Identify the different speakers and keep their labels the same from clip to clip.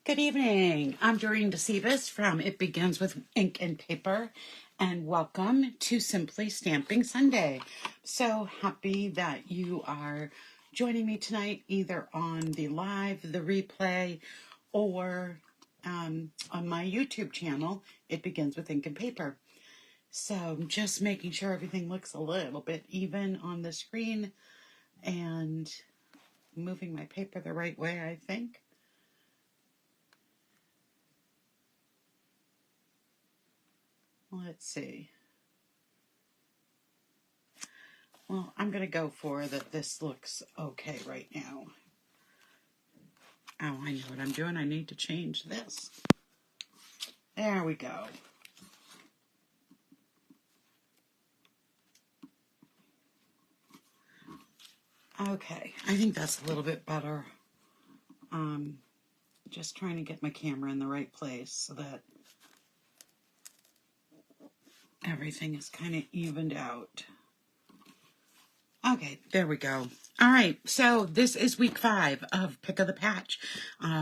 Speaker 1: Good evening. I'm Dorene Decibus from It Begins with Ink and Paper, and welcome to Simply Stamping Sunday. So happy that you are joining me tonight, either on the live, the replay, or on my YouTube channel, It Begins with Ink and Paper. So I'm just making sure everything looks a little bit even on the screen and moving my paper the right way, I think. Let's see. Well, I'm going to go for that this looks okay right now. Oh, I know what I'm doing. I need to change this. There we go. Okay, I think that's a little bit better. Just trying to get my camera in the right place so that everything is kind of evened out. Okay, there we go. All right, so this is week 5 of Pick of the Patch.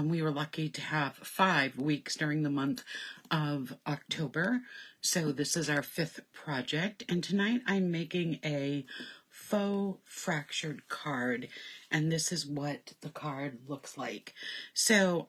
Speaker 1: We were lucky to have 5 weeks during the month of October. So this is our 5th project, and tonight I'm making a faux fractured card, and this is what the card looks like. So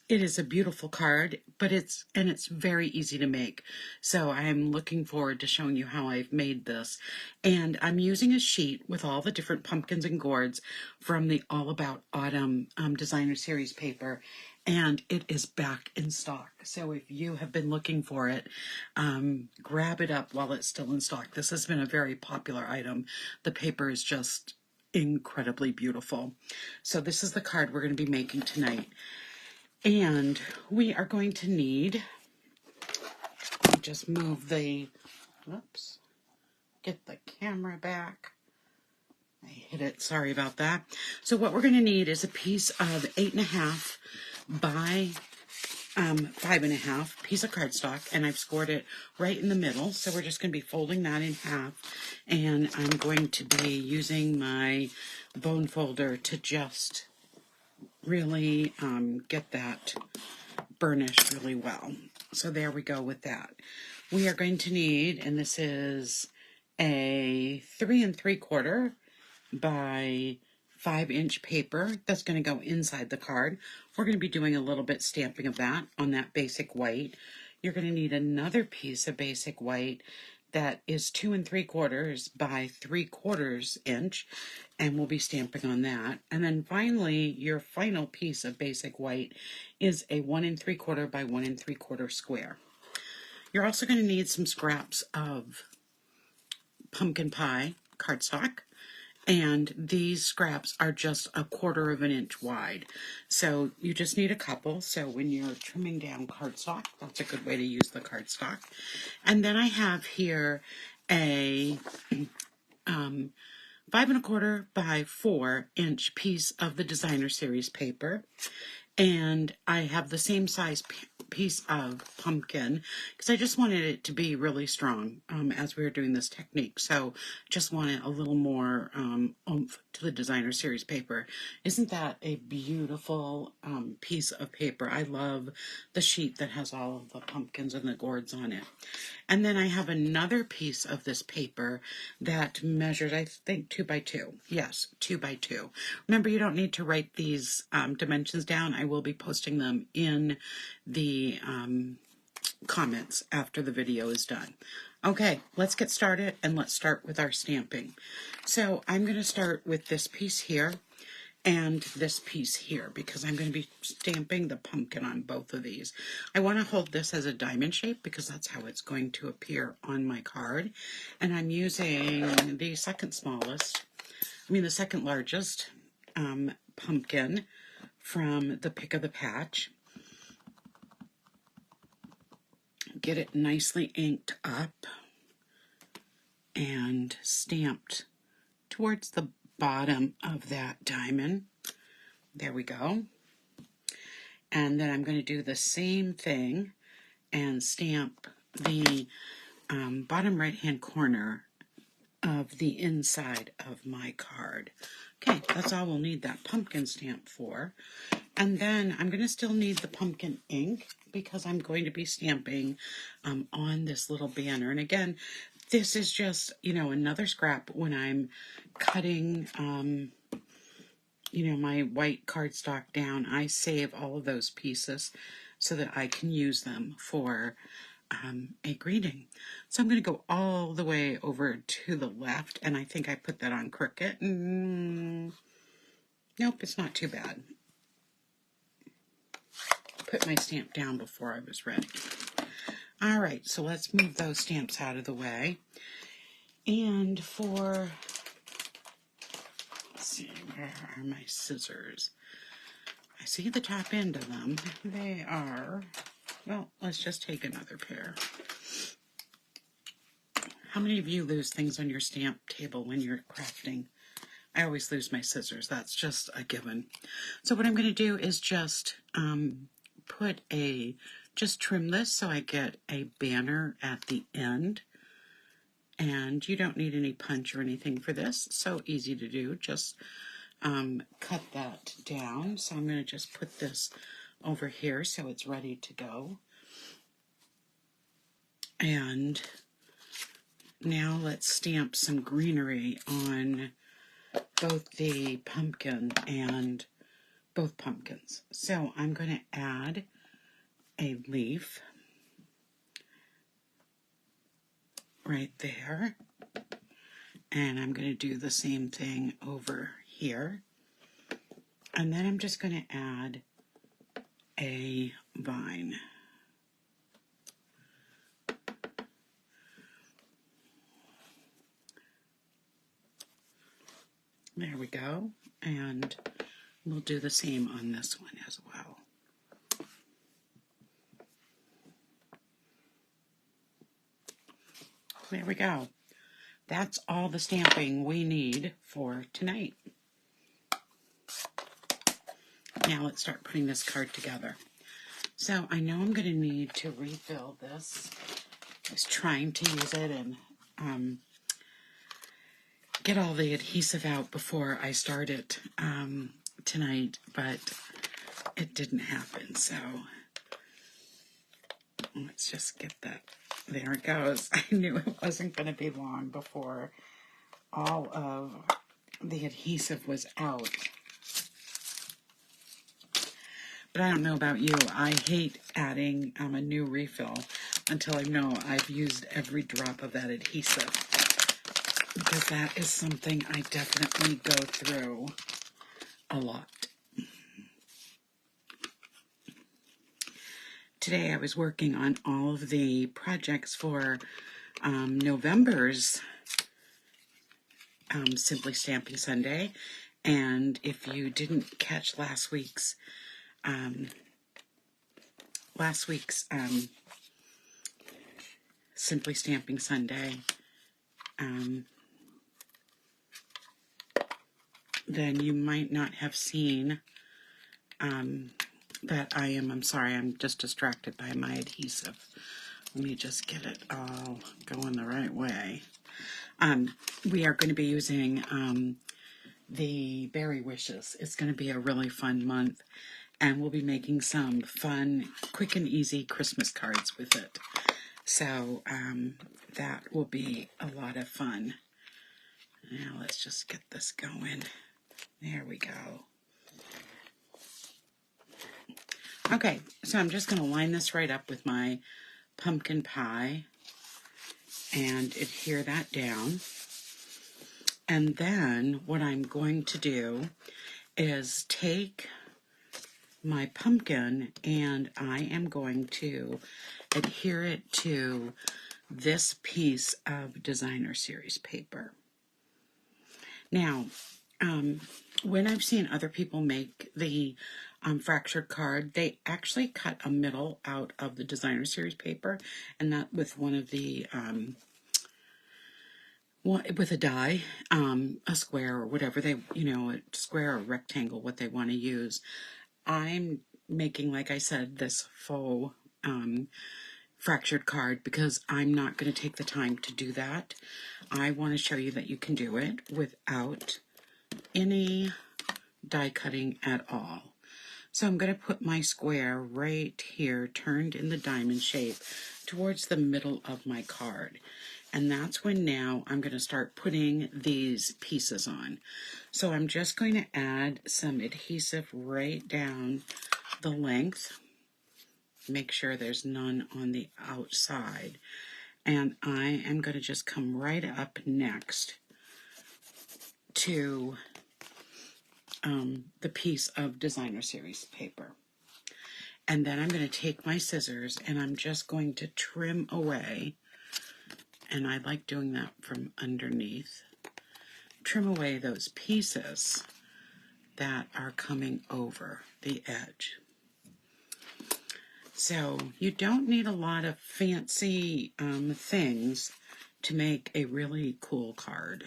Speaker 1: it is a beautiful card, but it's very easy to make. So I'm looking forward to showing you how I've made this. And I'm using a sheet with all the different pumpkins and gourds from the About Autumn Designer Series paper. And it is back in stock. So if you have been looking for it, grab it up while it's still in stock. This has been a very popular item. The paper is just incredibly beautiful. So this is the card we're going to be making tonight. And we are going to need, just move the, whoops, get the camera back. I hit it, sorry about that. So what we're going to need is a piece of 8.5 by 5.5 piece of cardstock, and I've scored it right in the middle. So we're just going to be folding that in half, and I'm going to be using my bone folder to just really get that burnished really well. So there we go with that. We are going to need, and this is a 3 3/4 by 5-inch paper that's going to go inside the card. We're going to be doing a little bit stamping of that on that basic white. You're going to need another piece of basic white that is 2 3/4 by 3/4 inch, and we'll be stamping on that. And then finally, your final piece of basic white is a 1 3/4 by 1 3/4 square. You're also going to need some scraps of pumpkin pie cardstock, and these scraps are just 1/4 of an inch wide. So you just need a couple. So when you're trimming down cardstock, that's a good way to use the cardstock. And then I have here a 5 1/4 by 4-inch piece of the Designer Series paper. And I have the same size piece of pumpkin because I just wanted it to be really strong as we were doing this technique. So just wanted a little more oomph to the Designer Series paper. Isn't that a beautiful piece of paper? I love the sheet that has all of the pumpkins and the gourds on it. And then I have another piece of this paper that measures, I think, 2 by 2. Yes, 2 by 2. Remember, you don't need to write these dimensions down. I will be posting them in the comments after the video is done. Okay, let's get started, and let's start with our stamping. So I'm going to start with this piece here and this piece here because I'm going to be stamping the pumpkin on both of these. I want to hold this as a diamond shape because that's how it's going to appear on my card. And I'm using the second largest pumpkin from the Pick of the Patch. Get it nicely inked up and stamped towards the bottom of that diamond. There we go. And then I'm going to do the same thing and stamp the bottom right hand corner of the inside of my card. Okay, that's all we'll need that pumpkin stamp for. And then I'm going to still need the pumpkin ink because I'm going to be stamping on this little banner. And again, this is just, another scrap when I'm cutting, my white cardstock down. I save all of those pieces so that I can use them for a greeting. So I'm going to go all the way over to the left, and I think I put that on crooked. Nope, it's not too bad. Put my stamp down before I was ready. All right, so let's move those stamps out of the way. And let's see, where are my scissors? I see the top end of them. They are, well, let's just take another pair. How many of you lose things on your stamp table when you're crafting? I always lose my scissors. That's just a given. So what I'm going to do is just just trim this so I get a banner at the end. And you don't need any punch or anything for this. So easy to do. Just cut that down. So I'm going to just put this over here so it's ready to go. And now let's stamp some greenery on both the pumpkin and both pumpkins. So I'm going to add a leaf right there. And I'm going to do the same thing over here. And then I'm just going to add a vine. There we go. And we'll do the same on this one as well. There we go. That's all the stamping we need for tonight. Now let's start putting this card together. So I know I'm going to need to refill this. I was trying to use it and get all the adhesive out before I started tonight, but it didn't happen. So let's just get that. There it goes. I knew it wasn't going to be long before all of the adhesive was out. But I don't know about you. I hate adding a new refill until I know I've used every drop of that adhesive, because that is something I definitely go through a lot. Today I was working on all of the projects for November's Simply Stamping Sunday, and if you didn't catch last week's Simply Stamping Sunday, then you might not have seen that I'm sorry, I'm just distracted by my adhesive. Let me just get it all going the right way. We are going to be using the Berry Wishes. It's going to be a really fun month, and we'll be making some fun, quick and easy Christmas cards with it. So that will be a lot of fun. Now let's just get this going. There we go. Okay, so I'm just going to line this right up with my pumpkin pie and adhere that down. And then what I'm going to do is take my pumpkin and I am going to adhere it to this piece of Designer Series paper. Now, when I've seen other people make the fractured card, they actually cut a middle out of the Designer Series paper, and that with one of the with a die, a square or whatever they, a square or rectangle, what they want to use. I'm making, like I said, this faux fractured card because I'm not going to take the time to do that. I want to show you that you can do it without any die cutting at all. So I'm going to put my square right here, turned in the diamond shape, towards the middle of my card. And that's when now I'm going to start putting these pieces on. So I'm just going to add some adhesive right down the length. Make sure there's none on the outside. And I am going to just come right up next to the piece of designer series paper. And then I'm going to take my scissors and I'm just going to trim away, and I like doing that from underneath, trim away those pieces that are coming over the edge. So you don't need a lot of fancy things to make a really cool card.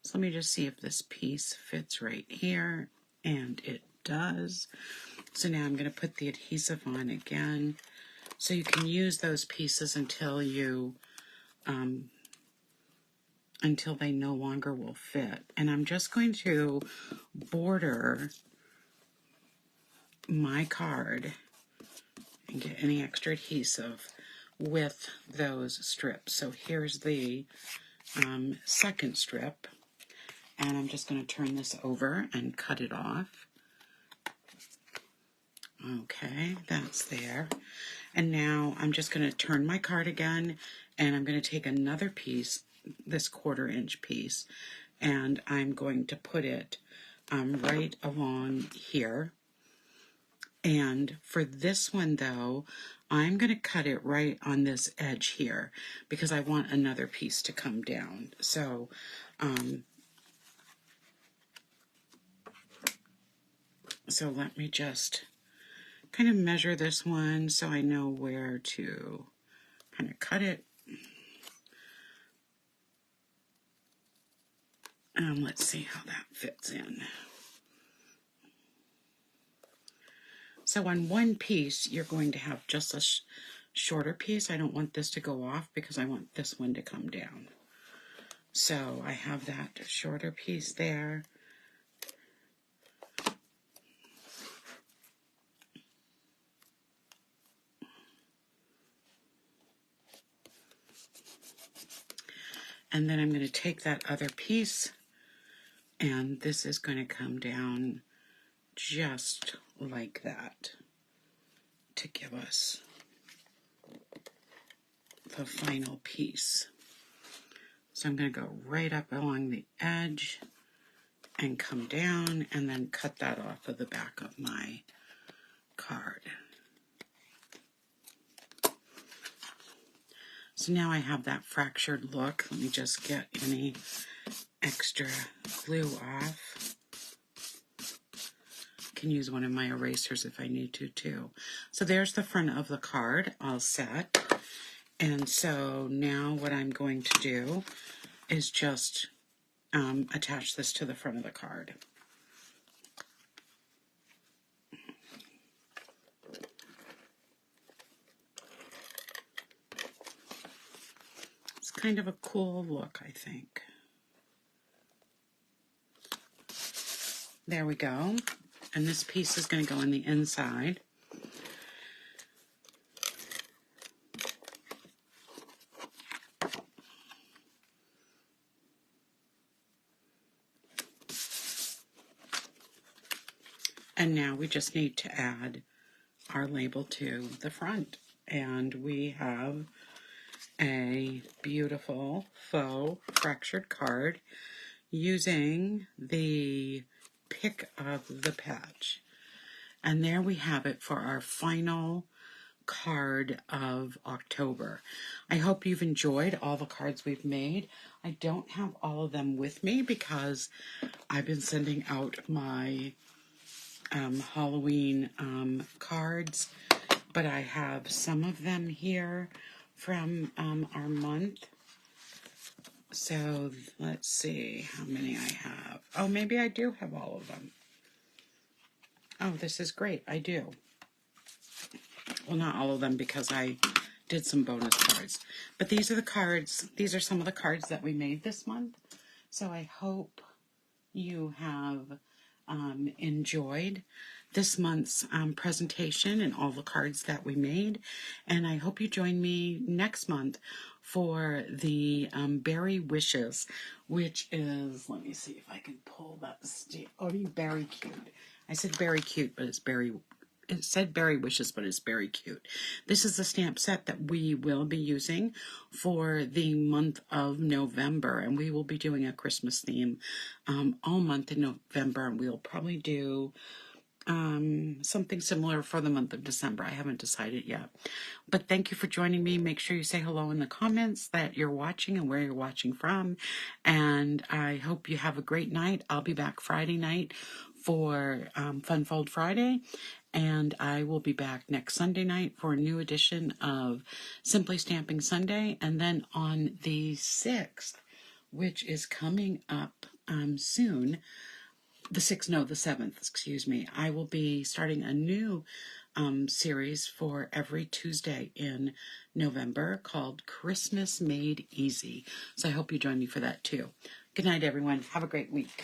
Speaker 1: So let me just see if this piece fits right here, and it does. So now I'm going to put the adhesive on again, so you can use those pieces until you, until they no longer will fit. And I'm just going to border my card and get any extra adhesive with those strips. So here's the second strip, and I'm just going to turn this over and cut it off. Okay, that's there. And now I'm just going to turn my card again, and I'm going to take another piece, this 1/4 inch piece, and I'm going to put it right along here. And for this one though, I'm going to cut it right on this edge here because I want another piece to come down. So let me just kind of measure this one so I know where to kind of cut it. Let's see how that fits in. So on one piece, you're going to have just a shorter piece. I don't want this to go off because I want this one to come down. So I have that shorter piece there. And then I'm going to take that other piece, and this is going to come down just like that to give us the final piece. So I'm going to go right up along the edge and come down and then cut that off of the back of my card. So now I have that fractured look. Let me just get any extra glue off. I can use one of my erasers if I need to too. So there's the front of the card all set. And so now what I'm going to do is just attach this to the front of the card. It's kind of a cool look, I think. There we go. And this piece is going to go on the inside. And now we just need to add our label to the front. And we have a beautiful faux fractured card using the pick of the patch. And there we have it for our final card of October. I hope you've enjoyed all the cards we've made. I don't have all of them with me because I've been sending out my Halloween cards, but I have some of them here from our month. So let's see how many I have. Oh, maybe I do have all of them. Oh, this is great. I do. Well, not all of them because I did some bonus cards. But these are the cards. These are some of the cards that we made this month. So I hope you have enjoyed this month's presentation and all the cards that we made. And I hope you join me next month for the Berry Wishes, which is, let me see if I can pull that. Oh, Berry Cute. I said Berry Cute, but it's Berry. It said Berry Wishes, but it's Berry Cute. This is the stamp set that we will be using for the month of November, and we will be doing a Christmas theme all month in November, and we'll probably do something similar for the month of December. I haven't decided yet. But thank you for joining me. Make sure you say hello in the comments that you're watching and where you're watching from. And I hope you have a great night. I'll be back Friday night for Fun Fold Friday. And I will be back next Sunday night for a new edition of Simply Stamping Sunday. And then on the 6th, which is coming up soon, the 7th, excuse me, I will be starting a new series for every Tuesday in November called Christmas Made Easy. So I hope you join me for that too. Good night, everyone. Have a great week.